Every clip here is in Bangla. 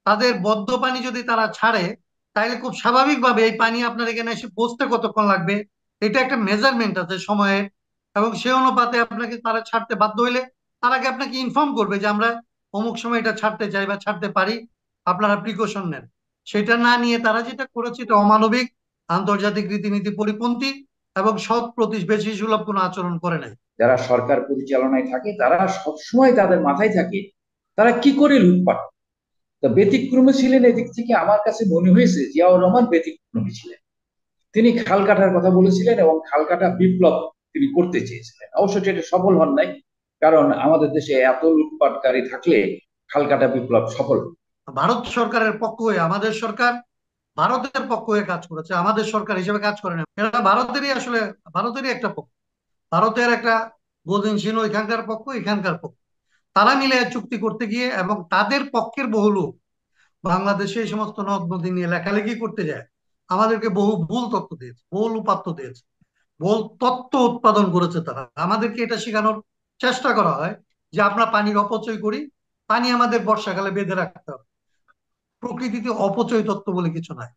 তাদের বদ্ধ পানি যদি তারা ছাড়ে, তাহলে খুব স্বাভাবিকভাবে এই পানি আপনার এখানে এসে পৌঁছতে কতক্ষণ লাগবে, এটা একটা মেজারমেন্ট আছে সময়ের। এবং সে অনুপাতে আপনাকে তারা ছাড়তে বাধ্য হইলে তার আগে আপনাকে ইনফর্ম করবে যে আমরা অমুক সময় এটা ছাড়তে চাই বা ছাড়তে পারি, আপনারা প্রিকশন নেন। সেটা না নিয়ে তারা যেটা করেছে এটা অমানবিক, আন্তর্জাতিক রীতিনীতি পরিপন্থী এবং সৎ প্রতিবেশী সুলভ কোনো আচরণ করে নাই। যারা সরকার পরিচালনায় থাকে তারা সবসময় তাদের মাথায় থাকে তারা কি করে লুটপাট। তা ব্যতিক্রমী ছিলেন এদিক থেকে আমার কাছে মনে হয়েছে জিয়াউর রহমান ব্যতিক্রমী ছিলেন। তিনি খাল কাটার কথা বলেছিলেন এবং খাল কাটা বিপ্লব তিনি করতে চেয়েছিলেন, অবশ্য সেটা সফল হন নাই। কারণ আমাদের দেশে এত লুটপাটকারী থাকলে খাল কাটা বিপ্লব সফল হতো। ভারত সরকারের পক্ষ হয়ে আমাদের সরকার ভারতের পক্ষ হয়ে কাজ করেছে, আমাদের সরকার হিসেবে কাজ করে না। এরা ভারতেরই আসলে ভারতেরই একটা পক্ষ, ভারতের একটা বোধিনশীল এখানকার পক্ষ, এখানকার পক্ষ। তারা মিলে চুক্তি করতে গিয়ে এবং তাদের পক্ষের বহু লোক বাংলাদেশে এই সমস্ত নদ নদী নিয়ে লেখালেখি করতে যায়, আমাদেরকে বহু ভুল তথ্য দিয়েছে, ভুল উপাত্ত দিয়েছে, ভুল তথ্য উৎপাদন করেছে। তারা আমাদেরকে এটা শেখানোর চেষ্টা করা হয় যে আমরা পানির অপচয় করি, পানি আমাদের বর্ষাকালে বেঁধে রাখতে হবে। প্রকৃতিতে অপচয় তত্ত্ব বলে কিছু নাই।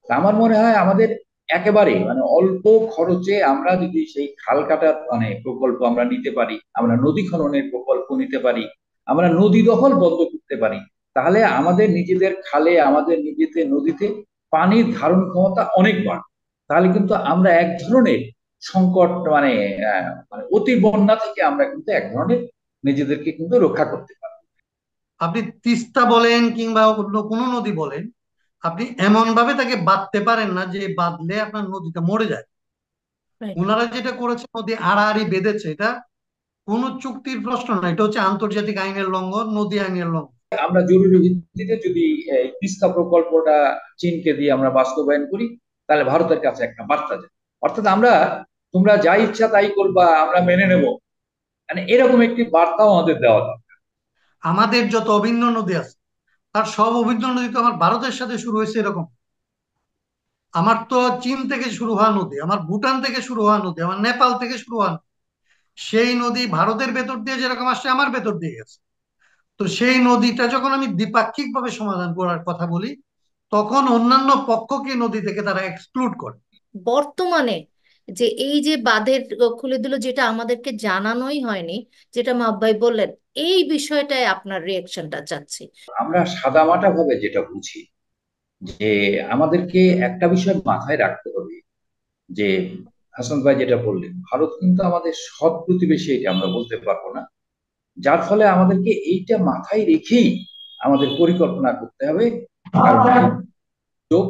আমার মনে হয় আমাদের একেবারে অল্প খরচে আমরা যদি সেই খাল কাটার প্রকল্প আমরা নিতে পারি, আমরা নদী খননের প্রকল্প নিতে পারি, আমরা নদী দখল বন্ধ করতে পারি, তাহলে আমাদের নিজেদের খালে আমাদের নিজেদের নদীতে পানির ধারণ ক্ষমতা অনেক বাড়বে। তাহলে কিন্তু আমরা এক ধরনের সংকট অতি বন্যা থেকে আমরা কিন্তু এক ধরনের নিজেদেরকে কিন্তু রক্ষা করতে পারি। আপনি তিস্তা বলেন কিংবা অন্য কোনো নদী বলেন, আপনি এমন ভাবে তাকে বাঁধতে পারেন না যে বাঁধলে আপনার নদীটা মরে যায়। রাইট। ওনারা যেটা করেছে, নদী আড়াআড়ি বেঁধেছে, এটা কোনো চুক্তির প্রশ্ন না, এটা হচ্ছে আন্তর্জাতিক আইনের লঙ্ঘন, নদী আইনের লঙ্ঘন। আমরা জরুরি ভিত্তিতে যদি এই তিস্তা প্রকল্পটা চীনকে দিয়ে আমরা বাস্তবায়ন করি, তাহলে ভারতের কাছে একটা বার্তা যায়, অর্থাৎ আমরা তোমরা যা ইচ্ছা তাই করবা, আমরা মেনে নেব, এরকম একটি বার্তাও আমাদের দেওয়া দরকার। আমাদের যত অভিন্ন নদী আছে, তার সব অভিন্ন নদী তো আমার ভারতের সাথে শুরু হয়েছে এরকম। আমার তো চীন থেকে শুরু হওয়া নদী, আমার ভুটান থেকে শুরু হওয়া নদী, আমার নেপাল থেকে শুরু হওয়া নদী। সেই নদী ভারতের ভেতর দিয়ে যেরকম আসছে আমার ভেতর দিয়ে গেছে। তো সেই নদীটা যখন আমি দ্বিপাক্ষিক ভাবে সমাধান করার কথা বলি, তখন অন্যান্য পক্ষকে নদী থেকে তারা এক্সক্লুড করে। বর্তমানে যে এই যে বাঁধের খুলে দিল, যেটা আমাদেরকে জানানোই হয়নি, যেটা মাহবুব ভাই বললেন, এই বিষয়টায় আপনার রিয়েকশনটা চাচ্ছি। আমরা সাদামাটা ভাবে যেটা বুঝি যে আমাদেরকে একটা বিষয় মাথায় রাখতে হবে যে হাসান ভাই যেটা বললেন, ভারত কিন্তু আমাদের সৎ প্রতিবেশী, এটা আমরা বলতে পারবো না। যার ফলে আমাদেরকে এইটা মাথায় রেখেই আমাদের পরিকল্পনা করতে হবে। কারণ দুর্যোগ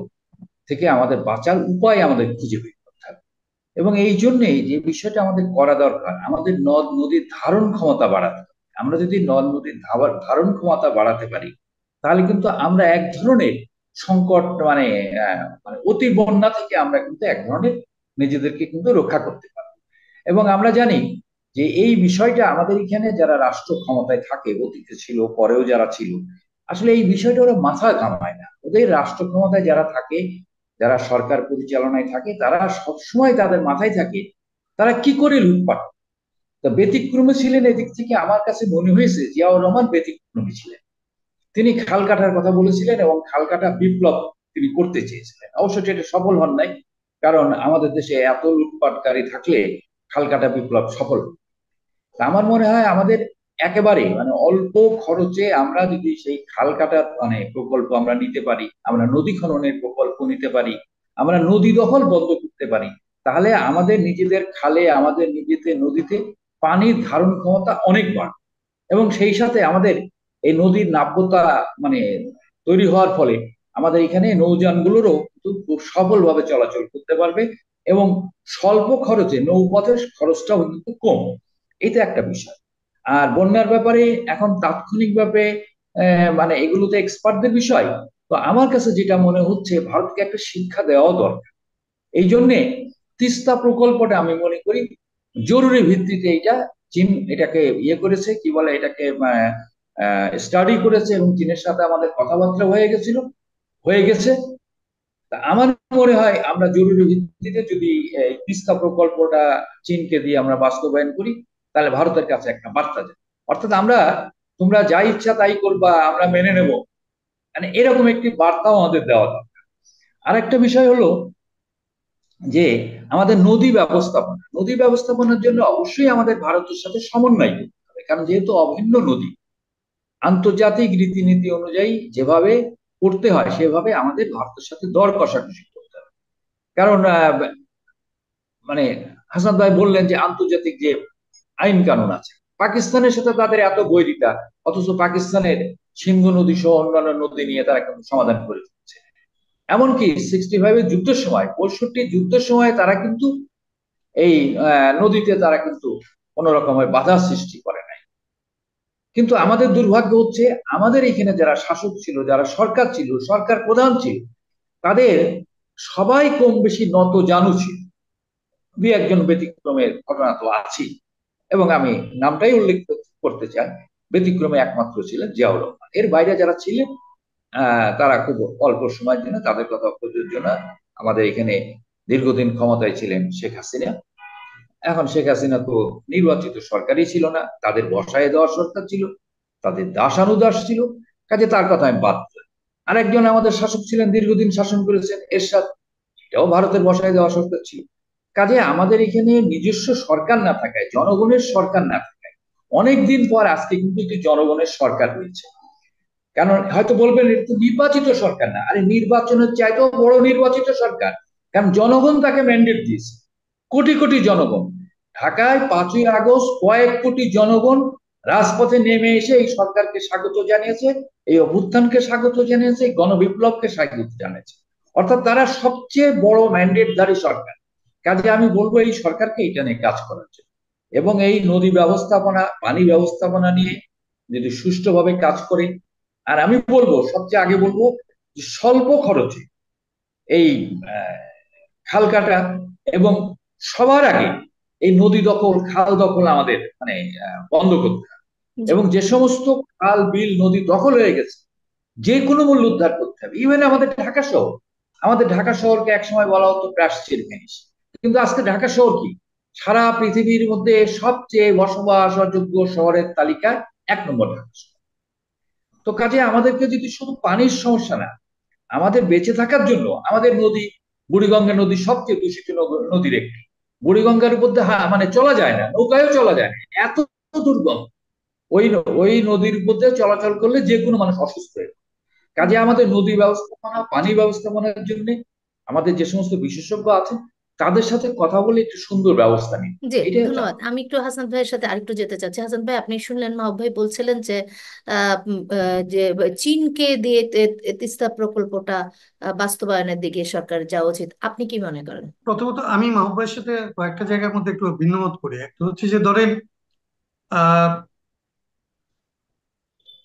থেকে আমাদের বাঁচার উপায় আমাদের খুঁজে বের করতে হবে। এবং এই জন্যেই যে বিষয়টা আমাদের করা দরকার, আমাদের নদ নদীর ধারণ ক্ষমতা বাড়াতে হবে। আমরা যদি নদ নদীর ধারণ ক্ষমতা বাড়াতে পারি, তাহলে কিন্তু আমরা এক ধরনের সংকট অতি বন্যা থেকে আমরা কিন্তু এক ধরনের নিজেদেরকে কিন্তু রক্ষা করতে পারি। এবং আমরা জানি যে এই বিষয়টা আমাদের এখানে যারা রাষ্ট্র ক্ষমতায় থাকে, অতীতে ছিল, পরেও যারা ছিল, আসলে এই বিষয়টা ওরা মাথা ঘামায় না। ওদের রাষ্ট্র ক্ষমতায় যারা থাকে, যারা সরকার পরিচালনায় থাকে, তারা সবসময় তাদের মাথায় থাকে তারা কি করে লুটপাট। তা ব্যতিক্রমী ছিলেন এদিক থেকে আমার কাছে মনে হয়েছে জিয়াউর রহমান ব্যতিক্রমী ছিলেন। তিনি খাল কাটার কথা বলেছিলেন এবং খাল কাটা বিপ্লব তিনি করতে চেয়েছিলেন, অবশ্য সেটা সফল হন নাই। কারণ আমাদের দেশে এত লুটপাটকারী থাকলে খাল কাটা বিপ্লব সফল হতো। তা আমার মনে হয় আমাদের একেবারে অল্প খরচে আমরা যদি সেই খাল কাটার প্রকল্প আমরা নিতে পারি, আমরা নদী খননের প্রকল্প নিতে পারি, আমরা নদী দখল বন্ধ করতে পারি, তাহলে আমাদের নিজেদের খালে আমাদের নিজেদের নদীতে পানির ধারণ ক্ষমতা অনেক বাড়বে। এবং সেই সাথে আমাদের এই নদীর নাব্যতা মানে তৈরি হওয়ার ফলে আমাদের এখানে নৌযানগুলোরও কিন্তু খুব সফলভাবে চলাচল করতে পারবে। এবং স্বল্প খরচে নৌপথের খরচটাও কিন্তু কম। এটা একটা বিষয়। আর বন্যার ব্যাপারে এখন তাৎক্ষণিকভাবে এগুলো তো এক্সপার্টদের বিষয়। তো আমার কাছে যেটা মনে হচ্ছে, ভারতকে একটা শিক্ষা দেওয়া দরকার। এই জন্যে তিস্তা প্রকল্পটা আমি মনে করি জরুরি ভিত্তিতে এটা চীন এটাকে করেছে, কি বলে এটাকে স্টাডি করেছে, এবং চীনের সাথে আমাদের কথাবার্তা হয়ে গেছে। তা আমার মনে হয় আমরা জরুরি ভিত্তিতে যদি এই তিস্তা প্রকল্পটা চীনকে দিয়ে আমরা বাস্তবায়ন করি, তাহলে ভারতের কাছে একটা বার্তা যায়, অর্থাৎ আমরা তোমরা যা ইচ্ছা তাই করবা, আমরা মেনে নেব, মানে এরকম একটি বার্তাও আমাদের দেওয়া দরকার। আরেকটা বিষয় হলো যে আমাদের নদী ব্যবস্থাপনার জন্য অবশ্যই আমাদের ভারতের সাথে সমন্বয় করতে হবে, কারণ যেহেতু অভিন্ন নদী, আন্তর্জাতিক রীতিনীতি অনুযায়ী যেভাবে করতে হয় সেভাবে আমাদের ভারতের সাথে দর কষাকষি করতে হবে। কারণ মানে হাসান ভাই বললেন যে আন্তর্জাতিক যে আইন কানুন আছে, পাকিস্তানের সাথে তাদের এত বৈরিতা, অথচ পাকিস্তানের সিন্ধু নদী সহ অন্যান্য নদী নিয়ে তারা কিন্তু সমাধান করে দিচ্ছে। এমনকি 65-এর যুদ্ধের সময়, 65 যুদ্ধের সময় তারা কিন্তু এই নদীতে তারা কিন্তু কোন রকমের বাধা সৃষ্টি করে নাই। কিন্তু আমাদের দুর্ভাগ্য হচ্ছে আমাদের এখানে যারা শাসক ছিল, যারা সরকার ছিল, সরকার প্রধান ছিল, তাদের সবাই কম বেশি নত জানু ছিল। দুই একজন ব্যতিক্রমের ঘটনা তো আছেই, এবং আমি নামটাই উল্লেখ করতে চাই, ব্যতিক্রমে একমাত্র ছিলেন জিয়াউর রহমান। এর বাইরে যারা ছিলেন তারা খুব অল্প সময়ের জন্য, তাদের কথা প্রযোজ্য না। আমাদের এখানে দীর্ঘদিন ক্ষমতায় ছিলেন শেখ হাসিনা। এখন শেখ হাসিনা তো নির্বাচিত সরকারই ছিল না, তাদের বসায় দেওয়া সরকার ছিল, তাদের দাসানুদাস ছিল, কাজে তার কথা আমি বাদ দিই। আরেকজন আমাদের শাসক ছিলেন, দীর্ঘদিন শাসন করেছেন এরশাদ, এটাও ভারতের বসায় দেওয়া সরকার ছিল। কাজে আমাদের এখানে নিজস্ব সরকার না থাকায়, জনগণের সরকার না থাকায়, অনেকদিন পর আজকে কিন্তু একটি জনগণের সরকার হয়েছে। কারণ হয়তো বলবেন এটা তো নির্বাচিত সরকার না, আরে নির্বাচনের চাইতেও বড় নির্বাচিত সরকার, কারণ জনগণ তাকে ম্যান্ডেট দিয়েছে। কোটি কোটি জনগণ, ঢাকায় 5ই আগস্ট কয়েক কোটি জনগণ রাজপথে নেমে এসে এই সরকারকে স্বাগত জানিয়েছে, এই অভ্যুত্থানকে স্বাগত জানিয়েছে, এই গণবিপ্লবকে স্বাগত জানিয়েছে। অর্থাৎ তারা সবচেয়ে বড় ম্যান্ডেটধারী সরকার। কাজে আমি বলবো এই সরকারকে এটা নিয়ে কাজ করার জন্য, এবং এই নদী ব্যবস্থাপনা, পানি ব্যবস্থাপনা নিয়ে যদি সুষ্ঠুভাবে কাজ করে। আর আমি বলবো, সবচেয়ে আগে বলবো যে স্বল্প খরচে এই খাল কাটা, এবং সবার আগে এই নদী দখল, খাল দখল আমাদের মানে বন্ধ করতে হবে। জি। এবং যে সমস্ত খাল, বিল, নদী দখল হয়ে গেছে, যে কোনো মূল্য উদ্ধার করতে হবে। ইভেন আমাদের ঢাকা শহরকে একসময় বলা হতো প্রাচ্যের ভেনিস, কিন্তু আজকে ঢাকা শহর কি সারা পৃথিবীর মধ্যে সবচেয়ে বসবাসযোগ্য শহরের তালিকায় 1 নম্বর ঢাকা শহর। তো কাজে আমাদেরকে যদি শুধু পানির সমস্যা না, আমাদের বেঁচে থাকার জন্য আমাদের নদী, বুড়িগঙ্গা নদী সবচেয়ে দূষিত নদীর একটি। বুড়িগঙ্গার উপর দিয়ে মানে চলা যায় না, নৌকায়ও চলা যায় না, এত দুর্গম। ওই ওই নদীর উপর দিয়ে চলাচল করলে যে কোনো মানুষ অসুস্থ হয়ে যায়। কাজে আমাদের নদী ব্যবস্থাপনা, পানি ব্যবস্থাপনার জন্য আমাদের যে সমস্ত বিশেষজ্ঞ আছেন তাদের সাথে কথা বলে একটু সুন্দর ব্যবস্থা নিন, জি, এটাই হচ্ছে ধন্যবাদ। আমার। আমি একটু হাসান ভাইয়ের সাথে আরেকটু যেতে চাচ্ছি। হাসান ভাই, আপনি শুনলেন মাহবুব ভাই বলছিলেন যে যে চীনকে দিয়ে তিস্তা প্রকল্পটা বাস্তবায়নের দিকে সরকার যাওয়া উচিত। আপনি কি মনে করেন? প্রথমত আমি মাহবুবের সাথে কয়েকটা জায়গার মধ্যে একটু ভিন্নমত করি। একটা হচ্ছে যে ধরেন আহ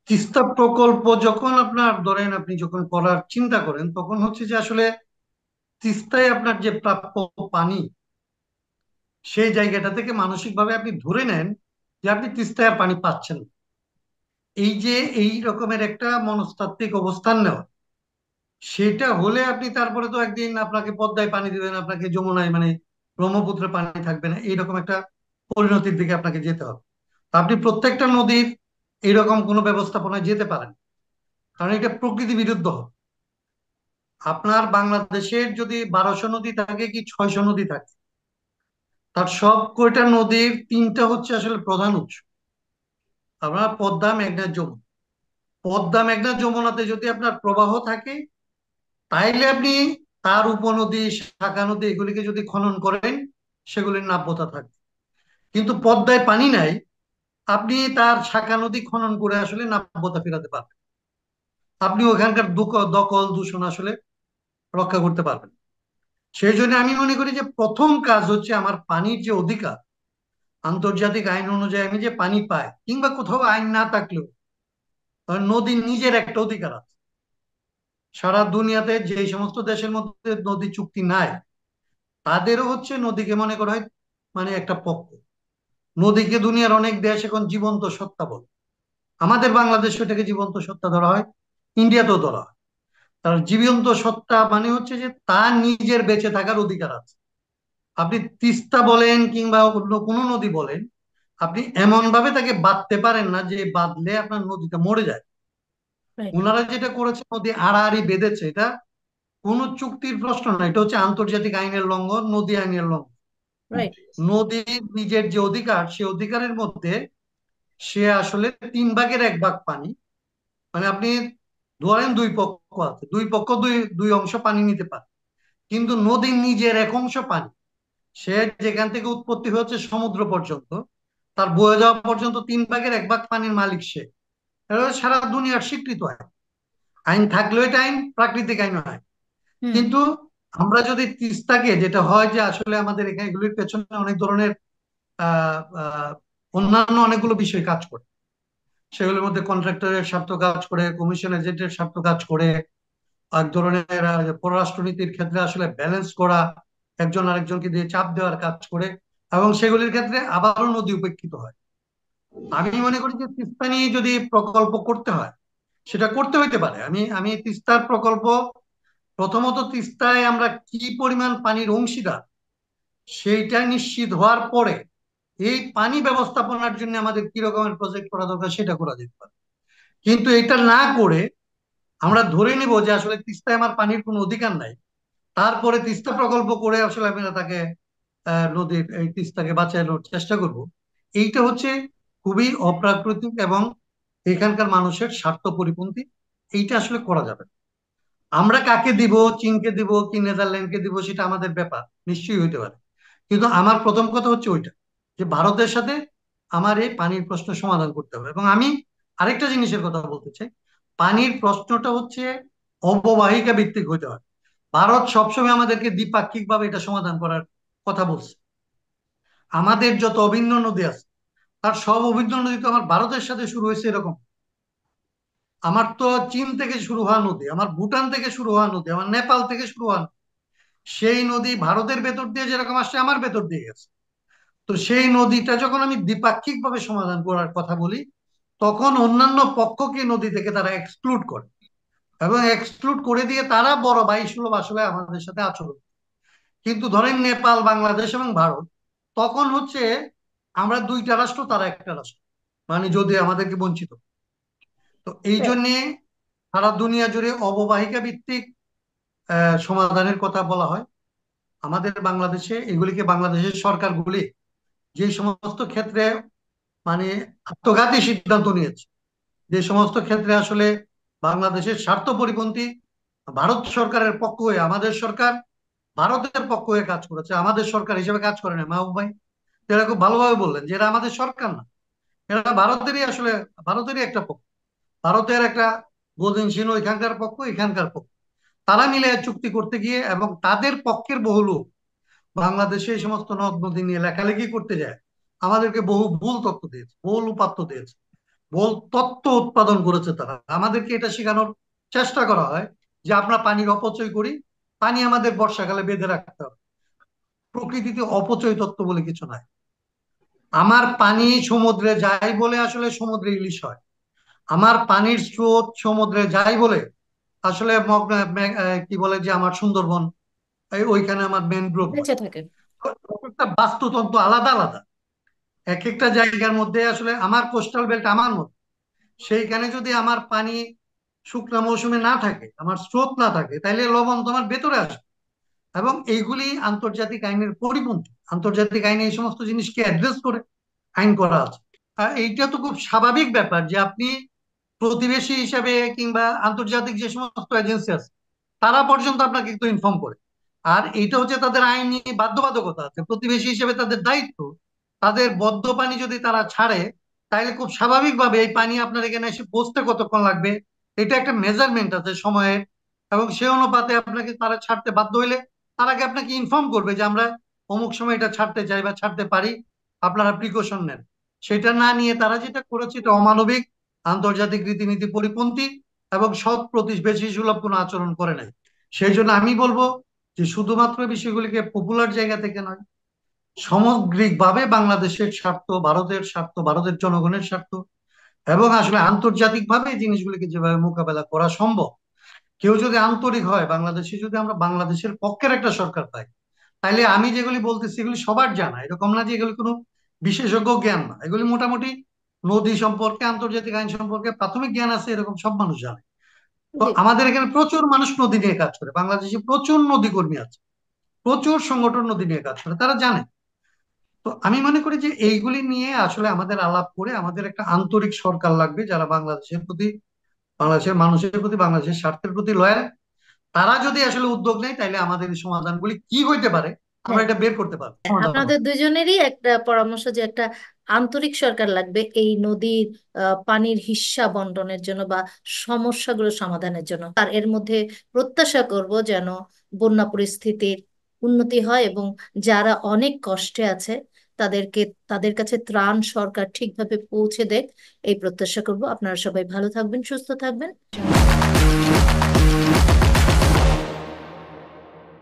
তিস্তা প্রকল্প যখন আপনার ধরেন আপনি যখন করার চিন্তা করেন, তখন হচ্ছে যে আসলে তিস্তায় আপনার যে প্রাপ্য পানি, সেই জায়গাটা থেকে মানসিকভাবে আপনি ধরে নেন যে আপনি তিস্তায় আর পানি পাচ্ছেন না। এই যে এই রকমের একটা মনস্তাত্ত্বিক অবস্থান নেওয়া, সেটা হলে আপনি তারপরে তো একদিন আপনাকে পদ্মায় পানি দিবেন, আপনাকে যমুনায় মানে ব্রহ্মপুত্রে পানি থাকবে না, এইরকম একটা পরিণতির দিকে আপনাকে যেতে হবে। তো আপনি প্রত্যেকটা নদীর এইরকম কোনো ব্যবস্থাপনায় যেতে পারেন, কারণ এটা প্রকৃতি বিরুদ্ধ হবে। আপনার বাংলাদেশের যদি 1200 নদী থাকে কি 600 নদী থাকে, তার সব কয়টা নদীর 3টা হচ্ছে আসলে প্রধান উৎস। আপনার পদ্মা, মেঘনা, যমুনা। পদ্মা, মেঘনা, যমুনাতে যদি আপনার প্রবাহ থাকে, তাইলে আপনি তার উপনদী, শাখা নদী এগুলিকে যদি খনন করেন, সেগুলির নাব্যতা থাকবে। কিন্তু পদ্মায় পানি নাই, আপনি তার শাখা নদী খনন করে আসলে নাব্যতা ফেরাতে পারবেন, আপনি ওখানকার দখল দূষণ আসলে রক্ষা করতে পারবেন। সেই জন্য আমি মনে করি যে প্রথম কাজ হচ্ছে আমার পানির যে অধিকার, আন্তর্জাতিক আইন অনুযায়ী আমি যে পানি পাই, কিংবা কোথাও আইন না থাকলেও নদীর নিজের একটা অধিকার আছে। সারা দুনিয়াতে যে সমস্ত দেশের মধ্যে নদী চুক্তি নাই, তাদেরও হচ্ছে নদীকে মনে করা হয় মানে একটা পক্ষ। নদীকে দুনিয়ার অনেক দেশ এখন জীবন্ত সত্তা বলে। আমাদের বাংলাদেশ এটাকে জীবন্ত সত্তা ধরা হয়, ইন্ডিয়াতেও ধরা হয়। তার জীবন্ত সত্তা মানে হচ্ছে যে তার নিজের বেঁচে থাকার অধিকার আছে। আপনি তিস্তা বলেন কিংবা অন্য কোনো নদী বলেন, আপনি এমন ভাবে তাকে বাঁধতে পারেন না যে বাঁধলে আপনার নদীটা মরে যায়। রাইট। ওনারা যেটা করেছে, নদী আড়াআড়ি বেঁধেছে, এটা কোনো চুক্তির প্রশ্ন না, এটা হচ্ছে আন্তর্জাতিক আইনের লঙ্ঘন, নদী আইনের লঙ্ঘন। রাইট। নদীর নিজের যে অধিকার, সে অধিকারের মধ্যে সে আসলে 3 ভাগের 1 ভাগ পানি, মানে আপনি ধরেন দুই পক্ষ আছে, দুই পক্ষ দুই দুই অংশ পানি নিতে পারে, কিন্তু নদীর নিজের 1 অংশ পানি, সে যেখান থেকে উৎপত্তি হচ্ছে সমুদ্র পর্যন্ত, তার বয়ে যাওয়া পর্যন্ত 3 ভাগের 1 ভাগ পানির মালিক সে। এটা হচ্ছে সারা দুনিয়ার স্বীকৃত আইন। আইন থাকলেও এটা আইন, প্রাকৃতিক আইন হয়। হুম। কিন্তু আমরা যদি তিস্তাকে, যেটা হয় যে আসলে আমাদের এখানে এগুলির পেছনে অনেক ধরনের আহ আহ, অন্যান্য অনেকগুলো বিষয় কাজ করে। সেগুলোর মধ্যে কন্ট্রাক্টরের স্বার্থ কাজ করে, কমিশন এজেন্টের স্বার্থ কাজ করে, এক ধরনের পররাষ্ট্রনীতির ক্ষেত্রে আসলে ব্যালেন্স করা, একজন আরেকজনকে দিয়ে চাপ দেওয়ার কাজ করে, এবং সেগুলির ক্ষেত্রে আবারও নদী উপেক্ষিত হয়। আমি মনে করি যে তিস্তা নিয়ে যদি প্রকল্প করতে হয়, সেটা করতে হইতে পারে। আমি আমি তিস্তার প্রকল্প, প্রথমত তিস্তায় আমরা কি পরিমাণ পানির অংশীদার সেইটা নিশ্চিত হওয়ার পরে এই পানি ব্যবস্থাপনার জন্য আমাদের কি রকমের প্রজেক্ট করা দরকার সেটা করা যেতে পারে। কিন্তু এটা না করে আমরা ধরে নিব যে আসলে তিস্তায় আমার পানির কোনো অধিকার নাই, তারপরে তিস্তা প্রকল্প করে আসলে আমরা তাকে নদীর এই তিস্তাকে বাঁচানোর চেষ্টা করব, এইটা হচ্ছে খুবই অপ্রাকৃতিক এবং এখানকার মানুষের স্বার্থ পরিপন্থী। এইটা আসলে করা যাবে না। আমরা কাকে দিব, চীনকে দিব কি নেদারল্যান্ডকে দিব, সেটা আমাদের ব্যাপার, নিশ্চয়ই হইতে পারে। কিন্তু আমার প্রথম কথা হচ্ছে ওইটা, যে ভারতের সাথে আমার এই পানির প্রশ্ন সমাধান করতে হবে। এবং আমি আরেকটা জিনিসের কথা বলতে চাই, পানির প্রশ্নটা হচ্ছে অববাহিকা ভিত্তিক হইতে হয়। ভারত সবসময় আমাদেরকে দ্বিপাক্ষিক ভাবে এটা সমাধান করার কথা বলছে। আমাদের যত অভিন্ন নদী আছে, তার সব অভিন্ন নদী তো আমার ভারতের সাথে শুরু হয়েছে এরকম। আমার তো চীন থেকে শুরু হওয়া নদী, আমার ভুটান থেকে শুরু হওয়া নদী, আমার নেপাল থেকে শুরু হওয়া নদী। সেই নদী ভারতের ভেতর দিয়ে যেরকম আসছে, আমার ভেতর দিয়ে গেছে। তো সেই নদীটা যখন আমি দ্বিপাক্ষিক ভাবে সমাধান করার কথা বলি, তখন অন্যান্য পক্ষকে নদী থেকে তারা এক্সক্লুড করে, এবং এক্সক্লুড করে দিয়ে তারা বড় ভাই সুলভ আসলে আমাদের সাথে আচরণ। কিন্তু ধরেন নেপাল, বাংলাদেশ এবং ভারত, তখন হচ্ছে আমরা দুইটা রাষ্ট্র, তারা একটা রাষ্ট্র, মানে যদি আমাদেরকে বঞ্চিত। তো এই রাইট। জন্যে সারা দুনিয়া জুড়ে অববাহিকা ভিত্তিক সমাধানের কথা বলা হয়। আমাদের বাংলাদেশে এগুলিকে, বাংলাদেশের সরকারগুলি যে সমস্ত ক্ষেত্রে মানে আত্মঘাতী সিদ্ধান্ত নিয়েছে, যে সমস্ত ক্ষেত্রে আসলে বাংলাদেশের স্বার্থ পরিপন্থী, ভারত সরকারের পক্ষ হয়ে আমাদের সরকার ভারতের পক্ষ হয়ে কাজ করেছে, আমাদের সরকার হিসেবে কাজ করে না। মাহবুব ভাই এরা খুব ভালোভাবে বললেন যে এরা আমাদের সরকার না, এরা ভারতেরই আসলে, ভারতেরই একটা পক্ষ, ভারতের একটা গোদিনশীল এখানকার পক্ষ, এখানকার পক্ষ, তারা মিলে চুক্তি করতে গিয়ে এবং তাদের পক্ষের বহু লোক বাংলাদেশে এই সমস্ত নদ নদী নিয়ে লেখালেখি করতে যায়, আমাদেরকে বহু ভুল তথ্য দিয়েছে, ভুল উপাত্ত দিয়েছে, ভুল তথ্য উৎপাদন করেছে। তারা আমাদেরকে এটা শেখানোর চেষ্টা করা হয় যে আমরা পানির অপচয় করি, পানি আমাদের বর্ষাকালে বেঁধে রাখতে হবে। প্রকৃতিতে অপচয় তত্ত্ব বলে কিছু নাই। আমার পানি সমুদ্রে যায় বলে আসলে সমুদ্রে ইলিশ হয়, আমার পানির স্রোত সমুদ্রে যায় বলে আসলে কি বলে যে আমার সুন্দরবন, ওইখানে আমার ম্যানগ্রোভ হয়। বেঁচে থাকে। একটা বাস্তুতন্ত্র আলাদা আলাদা, এক একটা জায়গার মধ্যে আসলে আমার কোস্টাল বেল্ট আমার মধ্যে, সেইখানে যদি আমার পানি শুকনা মৌসুমে না থাকে, আমার স্রোত না থাকে, তাহলে লবণ তোমার ভেতরে আসবে। এবং এইগুলি আন্তর্জাতিক আইনের পরিপন্থী। আন্তর্জাতিক আইনে এই সমস্ত জিনিসকে অ্যাড্রেস করে আইন করা আছে। আর এইটা তো খুব স্বাভাবিক ব্যাপার যে আপনি প্রতিবেশী হিসেবে কিংবা আন্তর্জাতিক যে সমস্ত এজেন্সি আছে, তারা পর্যন্ত আপনাকে কিন্তু ইনফর্ম করে। আর এইটা হচ্ছে তাদের আইনি বাধ্যবাধকতা আছে, প্রতিবেশী হিসেবে তাদের দায়িত্ব। তাদের বদ্ধ পানি যদি তারা ছাড়ে, তাহলে খুব স্বাভাবিকভাবে এই পানি আপনার এখানে এসে পৌঁছতে কতক্ষণ লাগবে, এটা একটা মেজারমেন্ট আছে সময়ের। এবং সে অনুপাতে আপনাকে তারা ছাড়তে বাধ্য হইলে তার আগে আপনাকে ইনফর্ম করবে যে আমরা অমুক সময় এটা ছাড়তে চাই বা ছাড়তে পারি, আপনারা প্রিকশন নেন। সেটা না নিয়ে তারা যেটা করেছে, এটা অমানবিক, আন্তর্জাতিক রীতিনীতি পরিপন্থী, এবং সৎ প্রতিবেশী সুলভ কোনো আচরণ করে নাই। সেই জন্য আমি বলবো যে শুধুমাত্র বিষয়গুলিকে পপুলার জায়গা থেকে নয়, সামগ্রিকভাবে বাংলাদেশের স্বার্থ, ভারতের স্বার্থ, ভারতের জনগণের স্বার্থ, এবং আসলে আন্তর্জাতিকভাবে এই জিনিসগুলিকে যেভাবে মোকাবেলা করা সম্ভব, কেউ যদি আন্তরিক হয়, বাংলাদেশে যদি আমরা বাংলাদেশের পক্ষের একটা সরকার পাই, তাইলে আমি যেগুলি বলতেছি এগুলি সবার জানা, এরকম না যে এগুলি কোনো বিশেষজ্ঞ জ্ঞান না, এগুলি মোটামুটি নদী সম্পর্কে, আন্তর্জাতিক আইন সম্পর্কে প্রাথমিক জ্ঞান আছে এরকম সব মানুষ জানে। তো জি। আমাদের এখানে প্রচুর মানুষ নদী নিয়ে কাজ করে, বাংলাদেশে প্রচুর নদী কর্মী আছে, প্রচুর সংগঠন নদী নিয়ে কাজ করে, তারা জানে। তো আমি মনে করি যে এইগুলি নিয়ে আসলে আমাদের আলাপ করে আমাদের একটা আন্তরিক সরকার লাগবে, যারা বাংলাদেশের প্রতি, বাংলাদেশের মানুষের প্রতি, বাংলাদেশের স্বার্থের প্রতি লয়াল। তারা যদি আসলে উদ্যোগ নেয়, তাহলে আমাদের এই সমাধানগুলি কি হইতে পারে আমরা হ্যাঁ, এটা বের করতে পারবো, সমাধান হবে। আপনাদের দুজনেরই একটা পরামর্শ যে একটা আন্তরিক সরকার লাগবে এই নদীর পানির হিস্যা বন্টনের জন্য বা সমস্যাগুলো সমাধানের জন্য। আর এর মধ্যে প্রত্যাশা করব যেন বন্যা পরিস্থিতির উন্নতি হয় এবং যারা অনেক কষ্টে আছে তাদেরকে, তাদের কাছে ত্রাণ সরকার ঠিকভাবে পৌঁছে দেয়, এই প্রত্যাশা করব। আপনারা সবাই ভালো থাকবেন, সুস্থ থাকবেন।